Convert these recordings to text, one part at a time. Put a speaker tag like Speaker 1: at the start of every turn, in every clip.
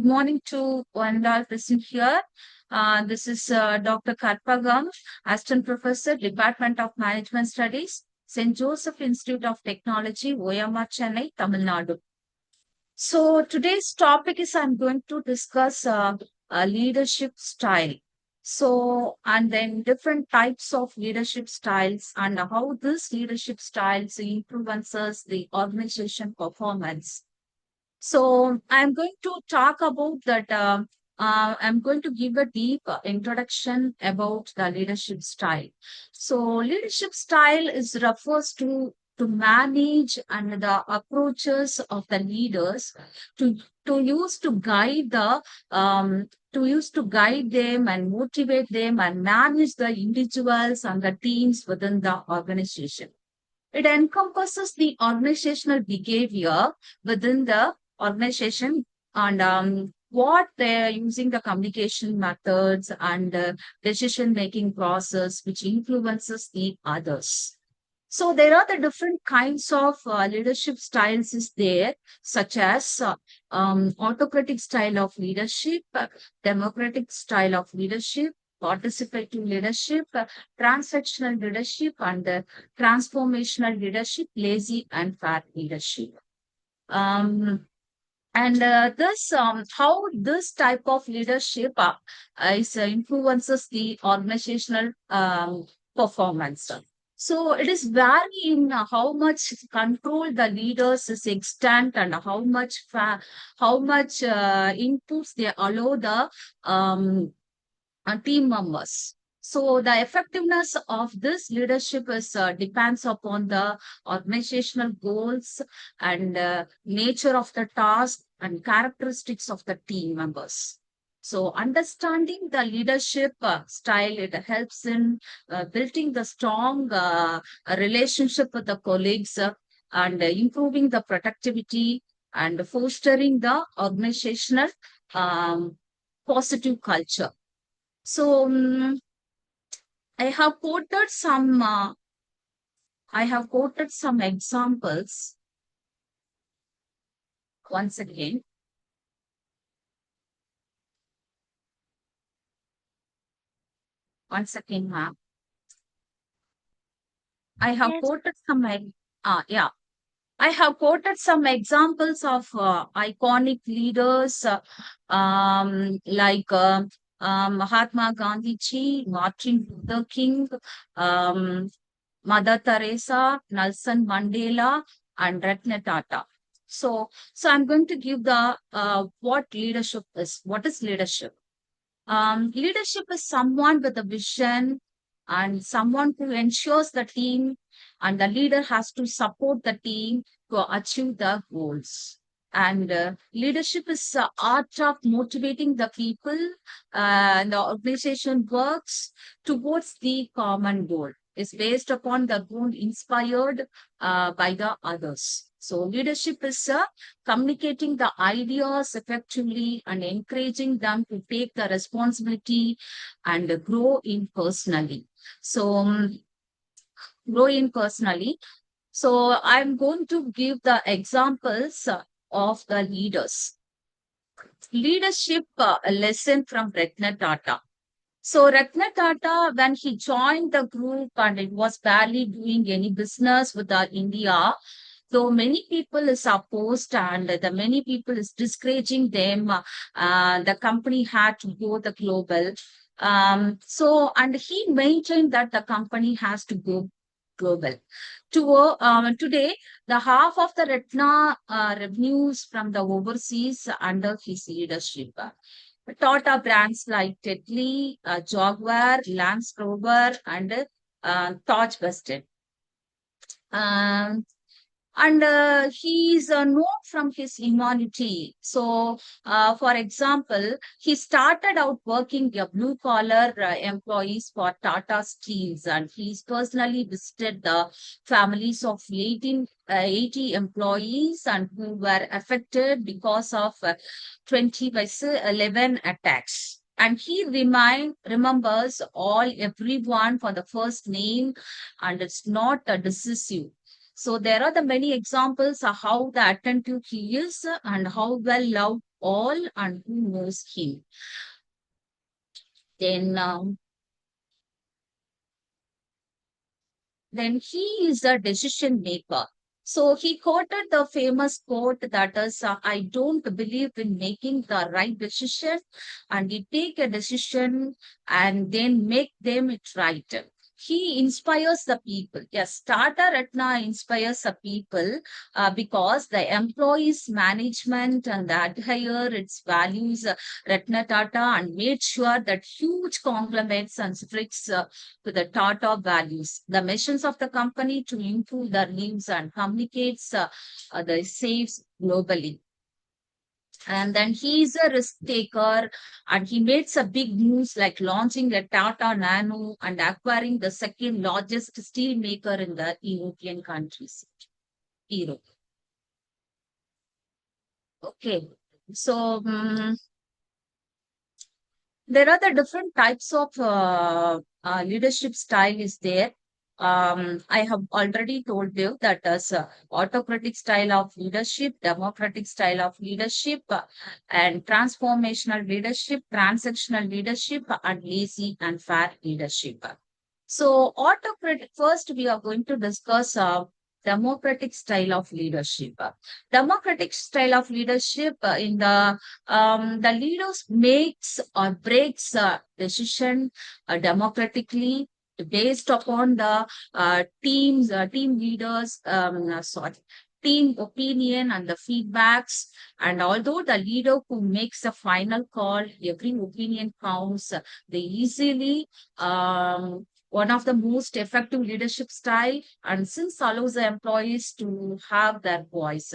Speaker 1: Morning to one and all present here. This is Dr. Karpagham, Assistant Professor, Department of Management Studies, St. Joseph Institute of Technology, Oyama, Chennai, Tamil Nadu. So today's topic is I'm going to discuss leadership style. And then different types of leadership styles and how this leadership styles influences the organization performance. So I'm going to talk about that. I'm going to give a deep introduction about the leadership style. So leadership style is refers to manage and the approaches of the leaders to to use to guide the to use to guide them and motivate them and manage the individuals and the teams within the organization. It encompasses the organizational behavior within the organization and what they're using the communication methods and decision making process which influences the others. So there are the different kinds of leadership styles is there, such as autocratic style of leadership, democratic style of leadership, participative leadership, transactional leadership, and transformational leadership, lazy and fat leadership. Um, and this how this type of leadership influences the organizational performance. So it is vary in how much control the leaders is extent and how much inputs they allow the team members. So the effectiveness of this leadership is depends upon the organizational goals and nature of the task and characteristics of the team members. So understanding the leadership style, it helps in building the strong relationship with the colleagues and improving the productivity and fostering the organizational um, positive culture. So I have quoted some. I have quoted some examples once again. Once again, ma'am. I have
Speaker 2: Yes,
Speaker 1: quoted some. Yeah. I have quoted some examples of iconic leaders like Mahatma Gandhi ji, Martin Luther King, um, Mother Teresa, Nelson Mandela, and Ratna Tata. So I'm going to give the what leadership is. What is leadership? Leadership is someone with a vision and someone who ensures the team, and the leader has to support the team to achieve the goals. And leadership is the art of motivating the people, and the organization works towards the common goal. It's based upon the goal inspired by the others. So leadership is communicating the ideas effectively and encouraging them to take the responsibility and grow in personally. So, grow in personally. So, I'm going to give the examples of the leaders. Leadership lesson from Ratna Tata. So Ratna Tata, when he joined the group and it was barely doing any business with India, so many people is opposed and the many people is discouraging them. The company had to go the global. And he maintained that the company has to go global. Today, the half of the Ratna revenues from the overseas under his leadership. Tata brands like Tetley, Jaguar, Land Rover, and Dodge Weston. Um, and he is known from his humanity. So, for example, he started out working a blue collar employees for Tata Steels, and he's personally visited the families of 80 employees and who were affected because of 20 by 11 attacks. And he remembers everyone for the first name, and it's not decisive. So there are the many examples of how the attentive he is and how well loved all and who knows him. Then, then he is a decision maker. So he quoted the famous quote that is, I don't believe in making the right decision, and you take a decision and then make them it right. He inspires the people. Yes, Starter Ratna inspires the people because the employees management and adhere its values, Ratna Tata, and made sure that huge conglomerates and strict to the Tata values. The missions of the company to improve their lives and communicates the saves globally. And then he is a risk taker and he made some big moves like launching a Tata Nano and acquiring the second largest steel maker in the European countries. Europe. Okay. So, there are the different types of leadership style is there. I have already told you that as autocratic style of leadership, democratic style of leadership, and transformational leadership, transactional leadership, and lazy and fair leadership. So, autocratic, first we are going to discuss democratic style of leadership. Democratic style of leadership in the leaders makes or breaks decision democratically based upon the team leaders, sorry, team opinion and the feedbacks. And although the leader who makes the final call, every opinion counts, they easily one of the most effective leadership style and since allows the employees to have their voice.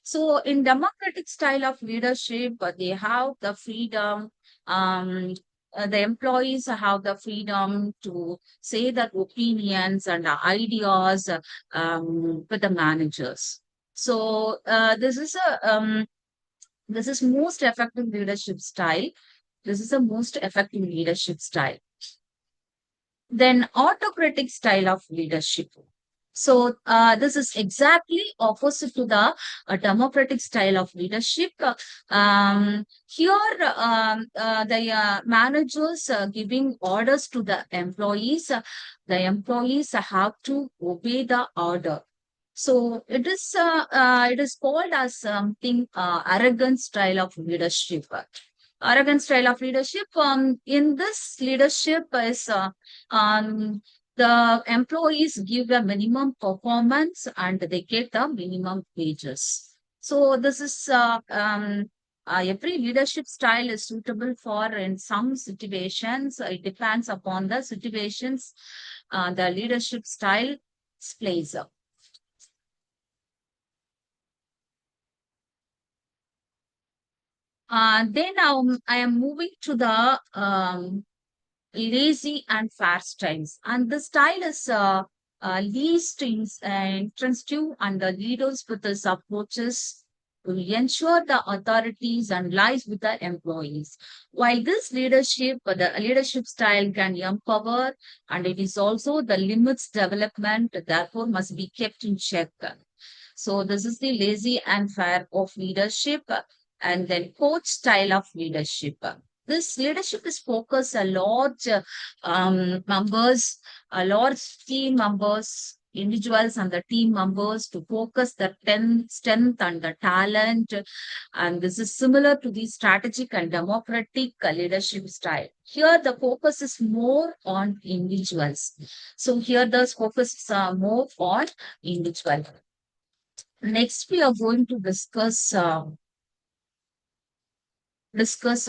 Speaker 1: So in democratic style of leadership, they have the freedom. The employees have the freedom to say their opinions and ideas with the managers. So this is most effective leadership style. This is the most effective leadership style. Then autocratic style of leadership. So this is exactly opposite to the democratic style of leadership. Here, the managers giving orders to the employees. The employees have to obey the order. So it is called as something arrogant style of leadership. Arrogant style of leadership. In this leadership is the employees give a minimum performance and they get the minimum wages. So this is every leadership style is suitable for in some situations. It depends upon the situations. The leadership style plays up. Then I am moving to the lazy and fair styles. And the style is least intrusive and the leaders with his approaches to ensure the authorities and lies with the employees. While this leadership, the leadership style can empower and it is also the limits development, therefore must be kept in check. So this is the lazy and fair of leadership and then coach style of leadership. This leadership is focused a large members, a large team members, individuals and the team members to focus the strength and the talent. And this is similar to the strategic and democratic leadership style. Here the focus is more on individuals. So here the focus is more on individual. Next, we are going to discuss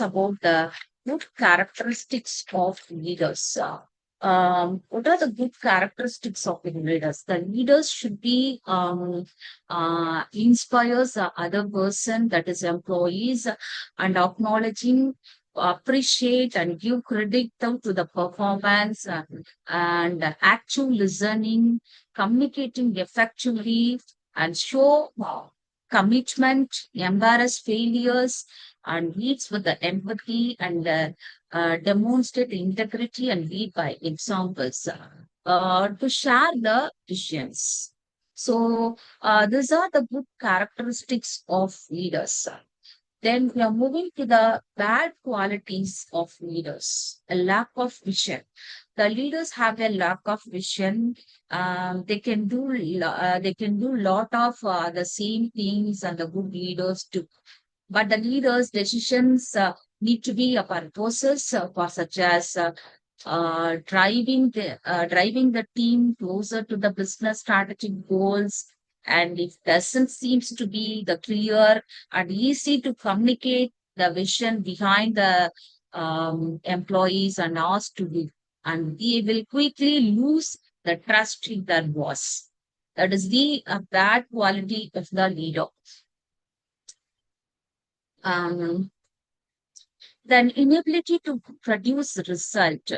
Speaker 1: about the good characteristics of leaders. What are the good characteristics of the leaders? The leaders should be inspires the other person, that is employees, and acknowledging, appreciate, and give credit to the performance and active listening, communicating effectively, and show commitment, embarrass failures, and leads with the empathy and demonstrate integrity and lead by examples to share the visions. So these are the good characteristics of leaders. Then we are moving to the bad qualities of leaders, a lack of vision. The leaders have a lack of vision. They can do lot of the same things, and the good leaders do. But the leaders' decisions need to be a purposes for such as driving the team closer to the business strategic goals. And it doesn't seems to be the clear and easy to communicate the vision behind the employees and asked to do, and they will quickly lose the trust in their boss. That is the bad quality of the leader. Um, then inability to produce result.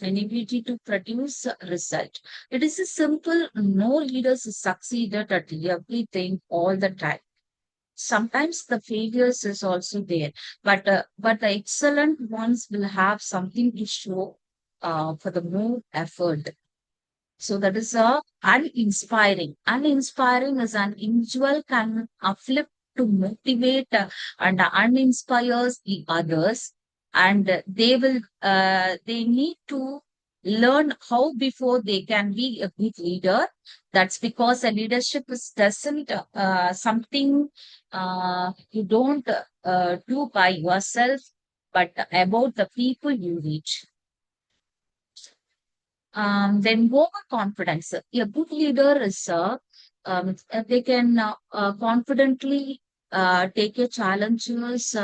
Speaker 1: Inability to produce result. It is a simple, no leaders succeeded at everything all the time. Sometimes the failures is also there, but the excellent ones will have something to show for the more effort. So that is a uninspiring. Uninspiring is an individual can uplift to motivate and uninspires the others, and they need to learn how before they can be a good leader. That's because a leadership is doesn't something you don't do by yourself, but about the people you reach. Then overconfidence. A good leader is they can confidently take a challenges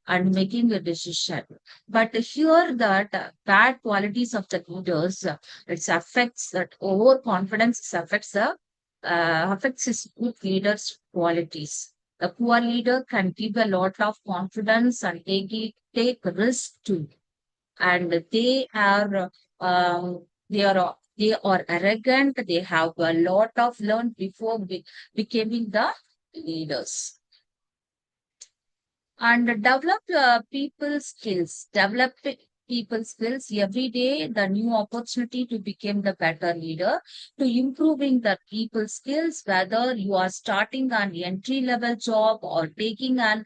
Speaker 1: and making a decision. But here that bad qualities of the leaders, it affects that overconfidence affects his good leaders qualities. The poor leader can give a lot of confidence and take risk too, and they are arrogant. They have a lot of learned before becoming the leaders. And develop people skills every day, the new opportunity to become the better leader, to improving the people skills, whether you are starting an entry level job or taking an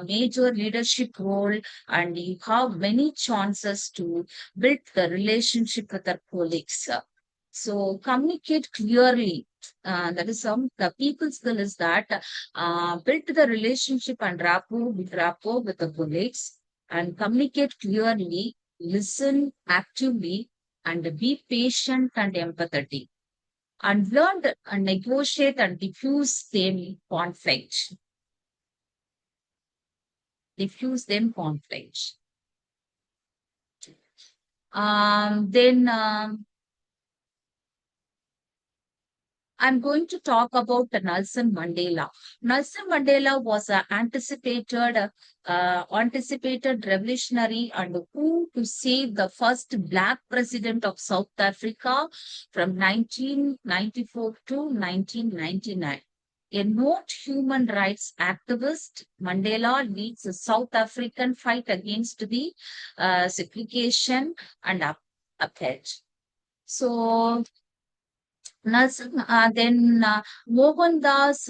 Speaker 1: major leadership role, and you have many chances to build the relationship with the colleagues. So communicate clearly. That is some the people skill is that build the relationship and rapport with the colleagues, and communicate clearly, listen actively, and be patient and empathetic, and learn and negotiate and diffuse them conflict. Then I'm going to talk about Nelson Mandela. Nelson Mandela was an anticipated revolutionary and who to save the first black president of South Africa from 1994 to 1999. A noted human rights activist, Mandela leads the South African fight against the segregation and apartheid. So Mohandas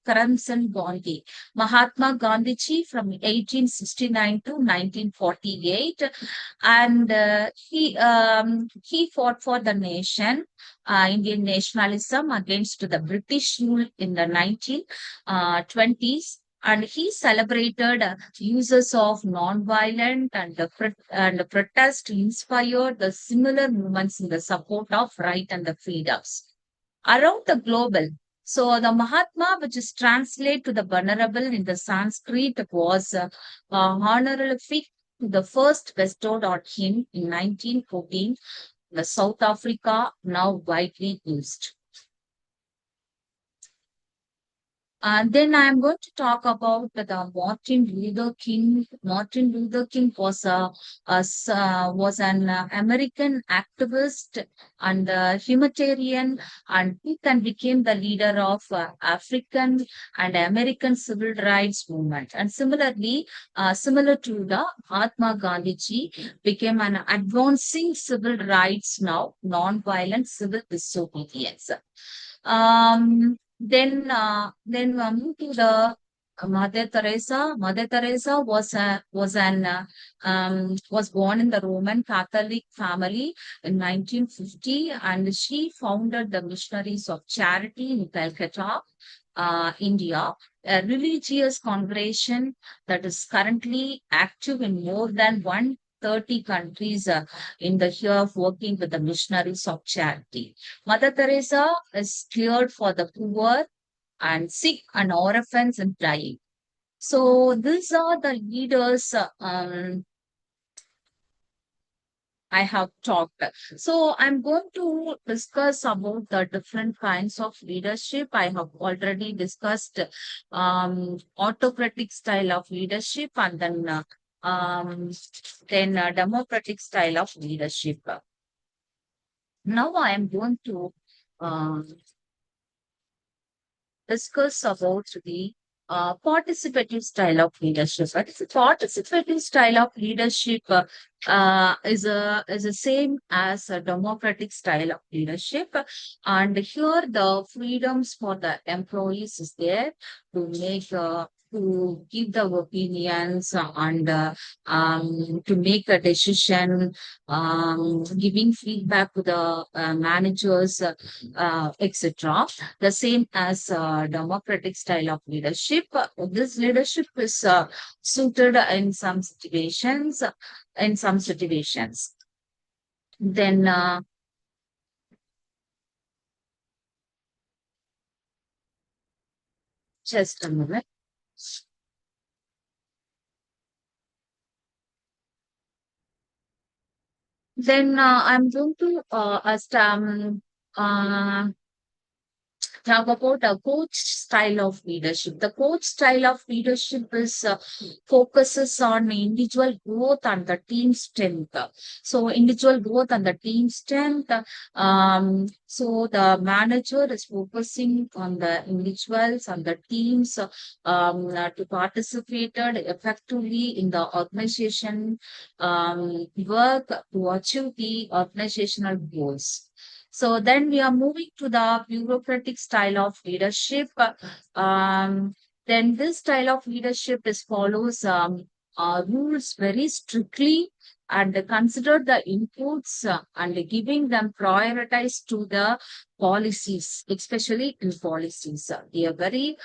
Speaker 1: Karamchand Gandhi, Mahatma Gandhi from 1869 to 1948, and he fought for the nation, Indian nationalism against the British rule in the 1920s. And he celebrated uses of non-violent and protest inspired the similar movements in the support of right and the freedoms around the global. So the Mahatma, which is translated to the vulnerable in the Sanskrit, was honorific to the first bestowed on him in 1914, the South Africa, now widely used. And then I am going to talk about the Martin Luther King. Martin Luther King was an American activist and humanitarian, and he then became the leader of African and American civil rights movement. And similarly, similar to the Mahatma Gandhi ji, became an advancing civil rights now, non-violent civil disobedience. Then we move to the Mother Teresa was born in the Roman Catholic family in 1950, and she founded the Missionaries of Charity in Calcutta, India, a religious congregation that is currently active in more than 130 countries in the year of working with the Missionaries of Charity. Mother Teresa is cared for the poor and sick and orphans and dying. So these are the leaders I have talked. So I'm going to discuss about the different kinds of leadership. I have already discussed autocratic style of leadership, and then democratic style of leadership. Now I am going to um, discuss about the participative style of leadership. But the participative style of leadership is the same as a democratic style of leadership, and here the freedoms for the employees is there to make. To give the opinions and to make a decision, giving feedback to the managers, etc. The same as democratic style of leadership. This leadership is suited in some situations. In some situations, then just a moment. Then I'm going to uh, talk about a coach style of leadership. The coach style of leadership is focuses on individual growth and the team strength. So individual growth and the team strength. So the manager is focusing on the individuals and the teams to participate effectively in the organization work to achieve the organizational goals. So then we are moving to the bureaucratic style of leadership. Um, then this style of leadership is follows rules very strictly and consider the inputs and giving them prioritize to the policies, especially in policies. They are very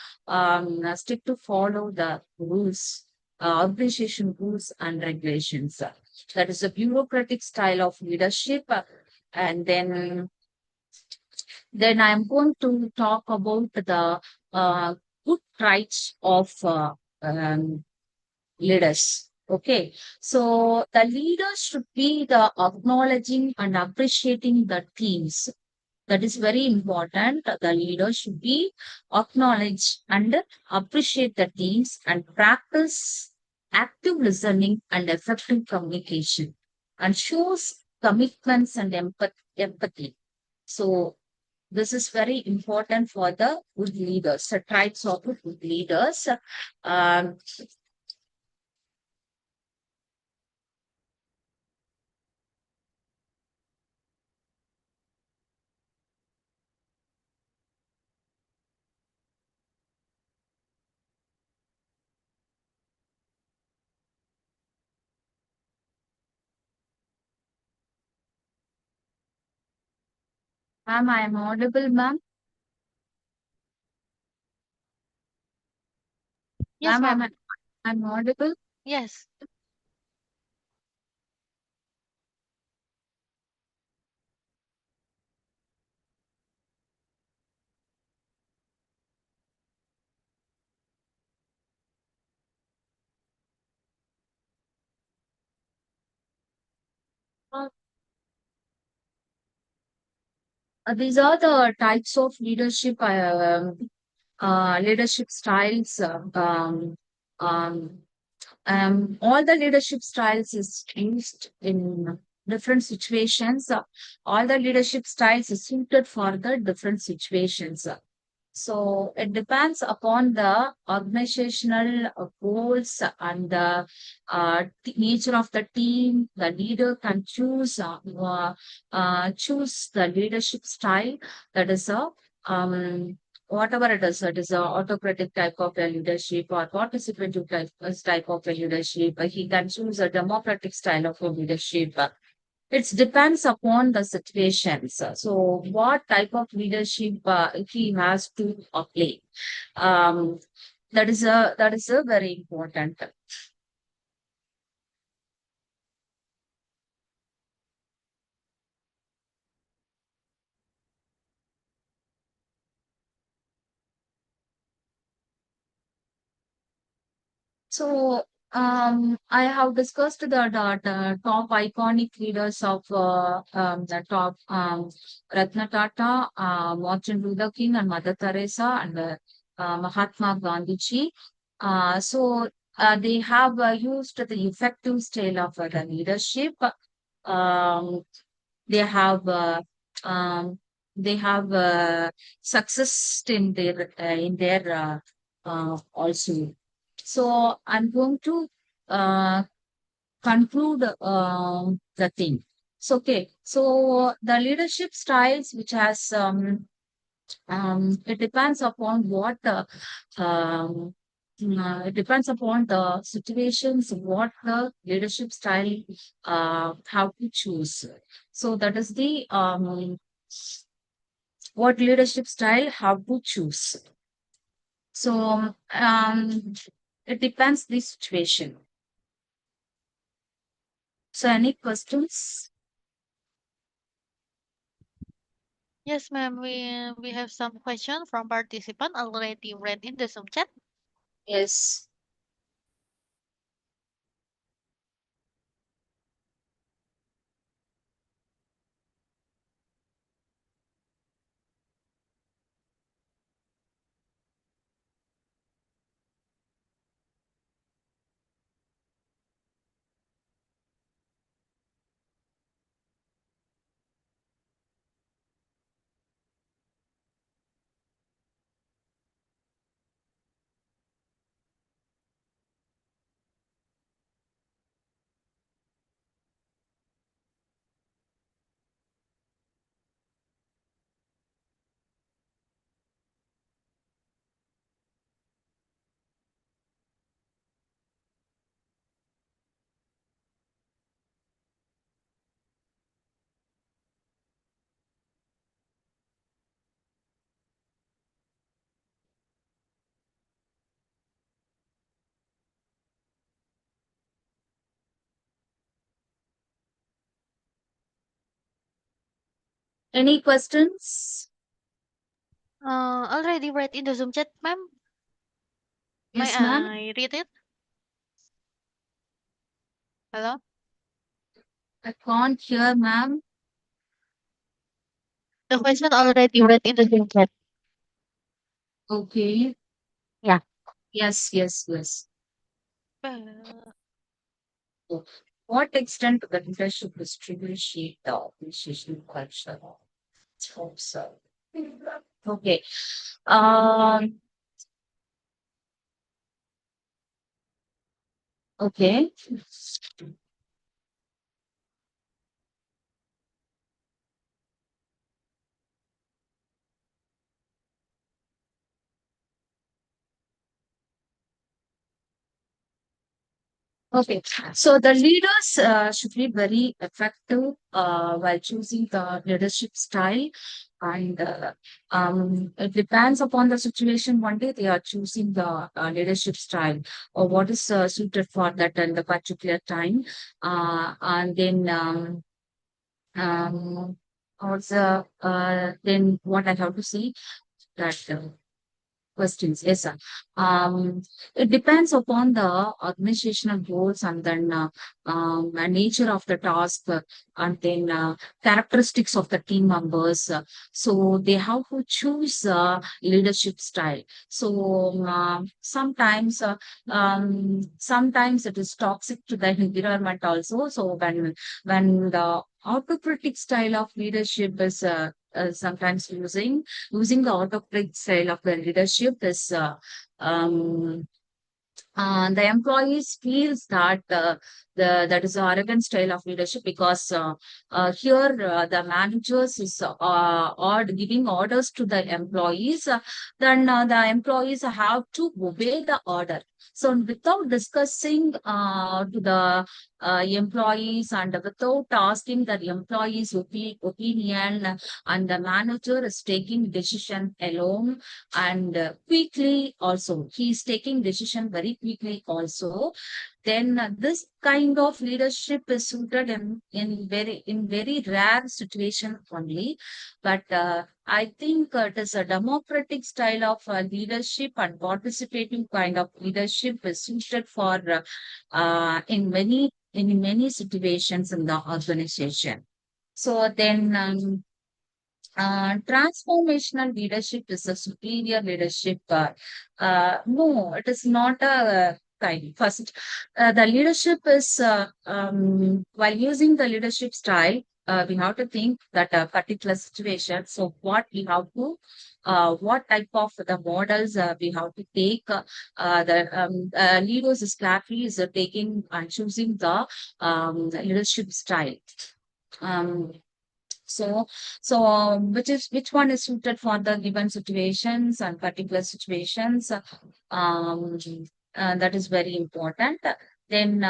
Speaker 1: strict to follow the rules, organization rules and regulations. That is a bureaucratic style of leadership. And then I'm going to talk about the good traits of leaders. Okay, so the leader should be the acknowledging and appreciating the teams. That is very important. The leader should be acknowledge and appreciate the teams and practice active listening and effective communication and shows commitments and empathy. So this is very important for the good leaders, the traits of the good leaders. Um, ma'am, I am audible, ma'am.
Speaker 2: Yes, ma'am.
Speaker 1: I'm audible.
Speaker 2: Yes.
Speaker 1: These are the types of leadership, leadership styles. Um, all the leadership styles is used in different situations. All the leadership styles is suited for the different situations. So it depends upon the organizational goals and the nature of the team. The leader can choose the leadership style that is a whatever it is a autocratic type of a leadership or participative type of a leadership. He can choose a democratic style of a leadership. It depends upon the situations. So, what type of leadership he has to play? Um, that is a very important. So, I have discussed the top iconic leaders of the top Ratna Tata, Martin Luther King, and Mother Teresa, and Mahatma Gandhi. They have used the effective style of the leadership. Um, they have um, they have success in their also. So I'm going to uh, conclude the thing. So okay, so the leadership styles which has it depends upon what um, it depends upon the situations what the leadership style how to choose. So that is the what leadership style how to choose. So it depends the situation. So any questions?
Speaker 2: Yes, ma'am. We have some question from participant already read in the Zoom chat.
Speaker 1: Yes. Any questions?
Speaker 2: Already read in the Zoom chat, ma'am. May
Speaker 1: Yes, ma'am.
Speaker 2: I read it? Hello?
Speaker 1: I can't hear, ma'am.
Speaker 2: The question already read in the Zoom chat.
Speaker 1: Okay.
Speaker 2: Yeah.
Speaker 1: Yes, yes, yes.
Speaker 2: Uh,
Speaker 1: So, what extent the leadership distribution shape the organizational culture? Hope so. Okay. Um, okay. Okay, so the leaders should be very effective while choosing the leadership style, and it depends upon the situation. One day they are choosing the leadership style or what is suited for that and the particular time, and then also then what I have to say that. Questions, yes, sir. It depends upon the organizational goals and then nature of the task and then characteristics of the team members. So they have to choose leadership style. So sometimes it is toxic to the environment also. So when the autocratic style of leadership is sometimes using the autocratic style of the leadership is um, the employees feels that that is an arrogant style of leadership, because here the managers is or giving orders to the employees, then the employees have to obey the order. So without discussing to the employees, and without asking the employees opinion, and the manager is taking decision alone, and quickly also he is taking decision very quickly also, then this kind of leadership is suited in very rare situation only. But I think it is a democratic style of leadership, and participating kind of leadership is suited for in many situations in the organization. So then transformational leadership is a superior leadership. No, it is not a kind. First, the leadership is, while using the leadership style, we have to think that a particular situation. So, what type of the models we have to take? The leaders is carefully is taking and choosing the leadership style. Um, so, which one is suited for the given situations and particular situations? Um, that is very important. Then,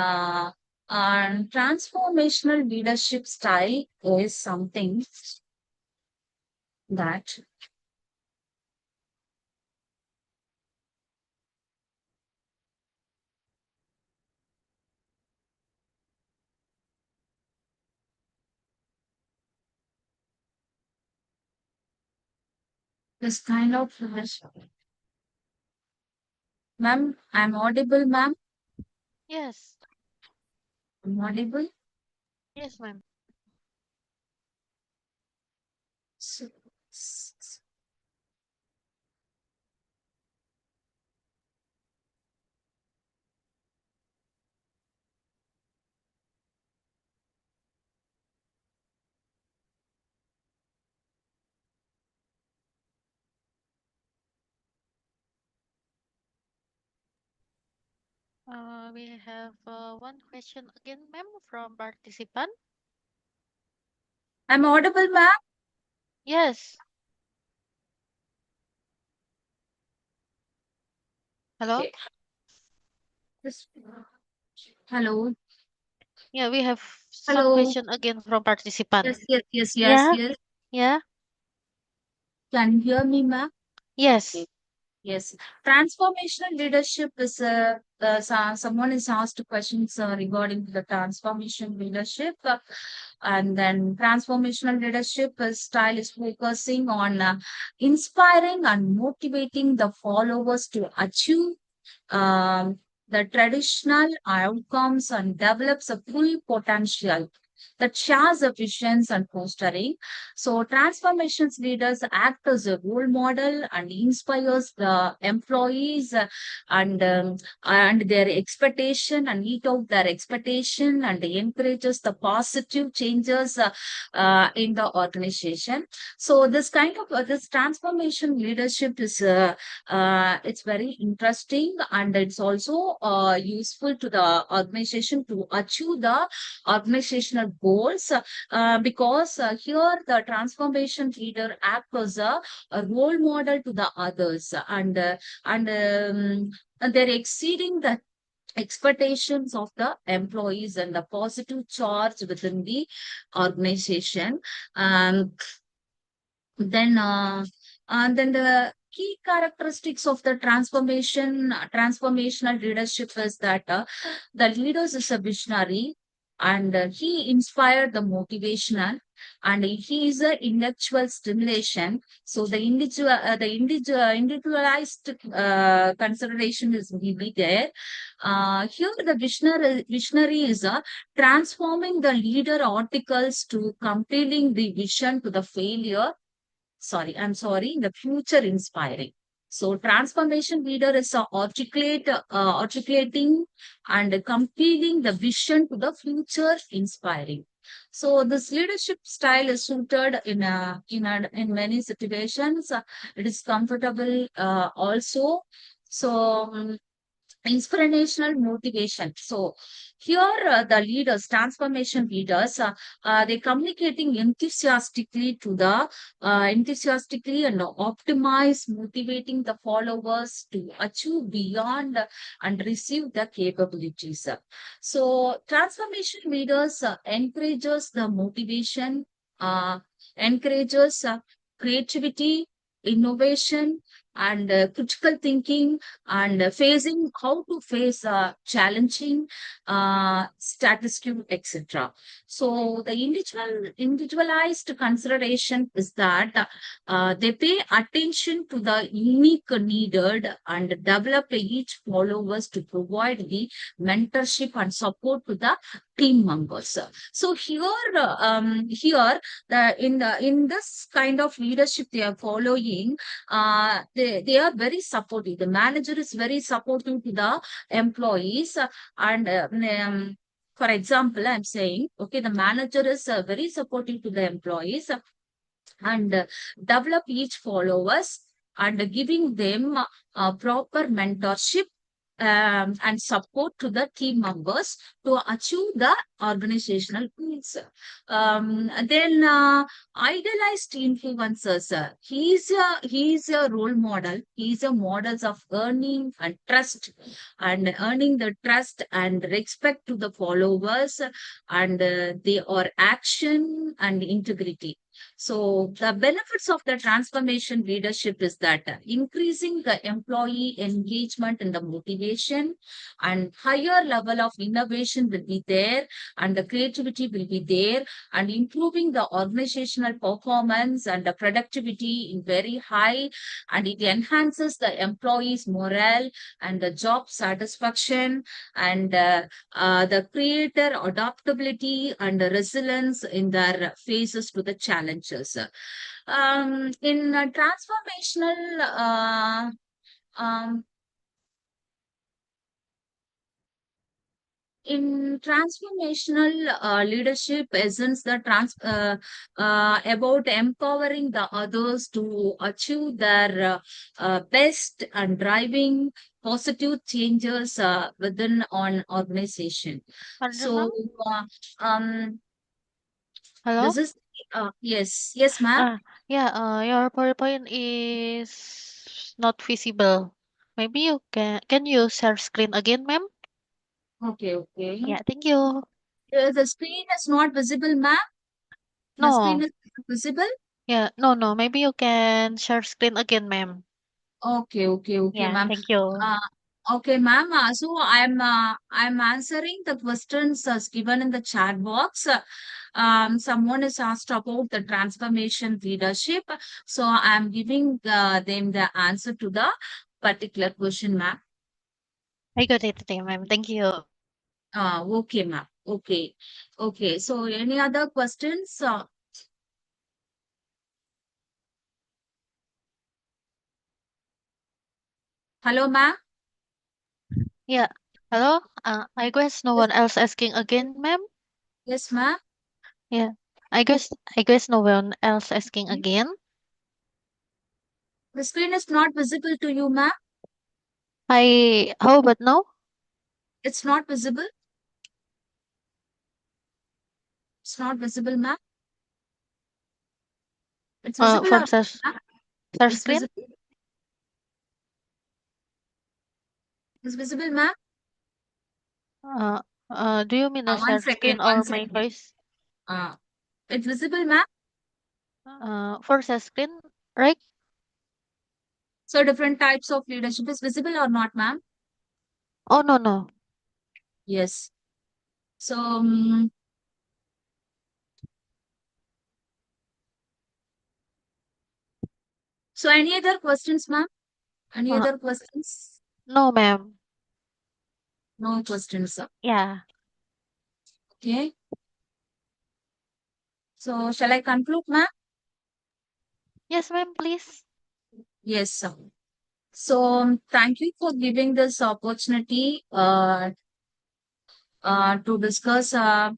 Speaker 1: transformational leadership style is something that this kind of leadership. Ma'am, I'm audible, ma'am.
Speaker 2: Yes.
Speaker 1: I'm audible.
Speaker 2: Yes, ma'am.
Speaker 1: So, s-
Speaker 2: We have one question again, ma'am, from participant.
Speaker 1: I'm audible, ma'am.
Speaker 2: Yes. Hello?
Speaker 1: Okay. This- Hello.
Speaker 2: Yeah, we have some
Speaker 1: Hello.
Speaker 2: question again from participant.
Speaker 1: Yes, yes, yes, yes,
Speaker 2: Yeah,
Speaker 1: yes.
Speaker 2: yeah,
Speaker 1: Can you hear me, ma'am?
Speaker 2: yes.
Speaker 1: Yes, transformational leadership is someone is asked questions regarding the transformation leadership, and then transformational leadership style is focusing on inspiring and motivating the followers to achieve um, the traditional outcomes and develops a full potential that shares the visions and fostering. So transformations leaders act as a role model and inspires the employees, and their expectation and meet out their expectation and encourages the positive changes in the organization. So this kind of this transformation leadership is it's very interesting, and it's also useful to the organization to achieve the organizational goals, because here the transformation leader acts as a role model to the others, and they're exceeding the expectations of the employees and the positive charge within the organization. um, then the key characteristics of the transformational leadership is that the leaders is a visionary, and he inspired the motivational, and he is a intellectual stimulation. So individualized consideration is really there. Here the visionary is transforming the leader articles to compelling the vision to the failure. I'm sorry, the future inspiring. So transformation leader is articulating and compelling the vision to the future inspiring. So this leadership style is suited in many situations. It is comfortable also. So inspirational motivation. So here the leaders, transformation leaders, they communicating enthusiastically and optimize, motivating the followers to achieve beyond and receive the capabilities. So transformation leaders encourages the motivation, uh, encourages creativity, innovation, and critical thinking, and facing how to face challenging statistics, etc. So the individualized consideration is that they pay attention to the unique needed and develop each followers to provide the mentorship and support to the team members. So here in this kind of leadership they are following, they are very supportive. The manager is very supportive to the employees, and for example, I'm saying, okay, the manager is very supportive to the employees, and develop each followers, and giving them proper mentorship and support to the team members to achieve the organizational goals. Then idealized influencers. He's a role model. He's a models of earning the trust and respect to the followers, and their action and integrity. So the benefits of the transformation leadership is that increasing the employee engagement and the motivation, and higher level of innovation will be there, and the creativity will be there, and improving the organizational performance and the productivity in very high, and it enhances the employees' morale and the job satisfaction, and the creator adaptability and the resilience in their faces to the challenges. In transformational um, in transformational leadership essence the about empowering the others to achieve their best, and driving positive changes within an organization.
Speaker 2: Pardon,
Speaker 1: So
Speaker 2: ma'am?
Speaker 1: uh, um
Speaker 2: Hello?
Speaker 1: this is yes ma'am.
Speaker 2: Ah, yeah, your PowerPoint is not visible. Maybe you can you share screen again, ma'am?
Speaker 1: Okay, okay.
Speaker 2: Yeah, thank you.
Speaker 1: The screen is not visible, ma'am. The screen
Speaker 2: No,
Speaker 1: is not visible.
Speaker 2: yeah, no. Maybe you can share screen again, ma'am.
Speaker 1: Okay, okay, okay,
Speaker 2: Yeah,
Speaker 1: ma'am.
Speaker 2: thank you.
Speaker 1: Uh, okay, ma'am. So I'm answering the questions given in the chat box. Someone is asked about the transformation leadership. So I'm giving them the answer to the particular question, ma'am.
Speaker 2: I got it, ma'am. Thank you.
Speaker 1: Okay, ma'am. Okay, okay. So any other questions? Hello, ma'am.
Speaker 2: Yeah. Hello? I guess no
Speaker 1: Yes,
Speaker 2: one else asking again, ma'am.
Speaker 1: yes, ma'am.
Speaker 2: Yeah. I guess no one else asking again.
Speaker 1: The screen is not visible to you, ma'am.
Speaker 2: How about now?
Speaker 1: It's not visible. It's not visible, ma'am. It's visible
Speaker 2: For
Speaker 1: or
Speaker 2: search
Speaker 1: ma'am?
Speaker 2: search
Speaker 1: It's
Speaker 2: screen?
Speaker 1: visible. It's visible, ma'am.
Speaker 2: Uh, do you mean a
Speaker 1: One
Speaker 2: share
Speaker 1: second.
Speaker 2: screen
Speaker 1: One
Speaker 2: or my
Speaker 1: second.
Speaker 2: voice?
Speaker 1: Uh, it's visible, ma'am.
Speaker 2: For share screen, right?
Speaker 1: So different types of leadership is visible or not, ma'am?
Speaker 2: Oh, no, no.
Speaker 1: Yes. So, so any other questions, ma'am? Any
Speaker 2: Uh,
Speaker 1: other questions?
Speaker 2: no, ma'am.
Speaker 1: No questions, sir.
Speaker 2: Yeah.
Speaker 1: Okay. So shall I conclude, ma'am?
Speaker 2: Yes, ma'am, please.
Speaker 1: Yes, sir. So thank you for giving this opportunity to discuss on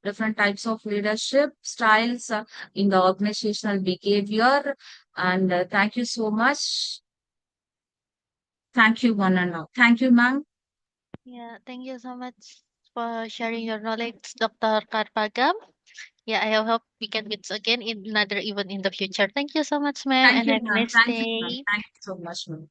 Speaker 1: different types of leadership styles in the organizational behavior. And thank you so much. Thank you, one and all. Thank you, ma'am.
Speaker 2: Yeah, thank you so much for sharing your knowledge, Dr. Karpagham. Yeah, I hope we can meet again in another event in the future. Thank you so much, ma'am,
Speaker 1: Thank
Speaker 2: and
Speaker 1: you,
Speaker 2: have a
Speaker 1: ma'am.
Speaker 2: nice
Speaker 1: Thank you, ma'am.
Speaker 2: day.
Speaker 1: Thank you so much, ma'am.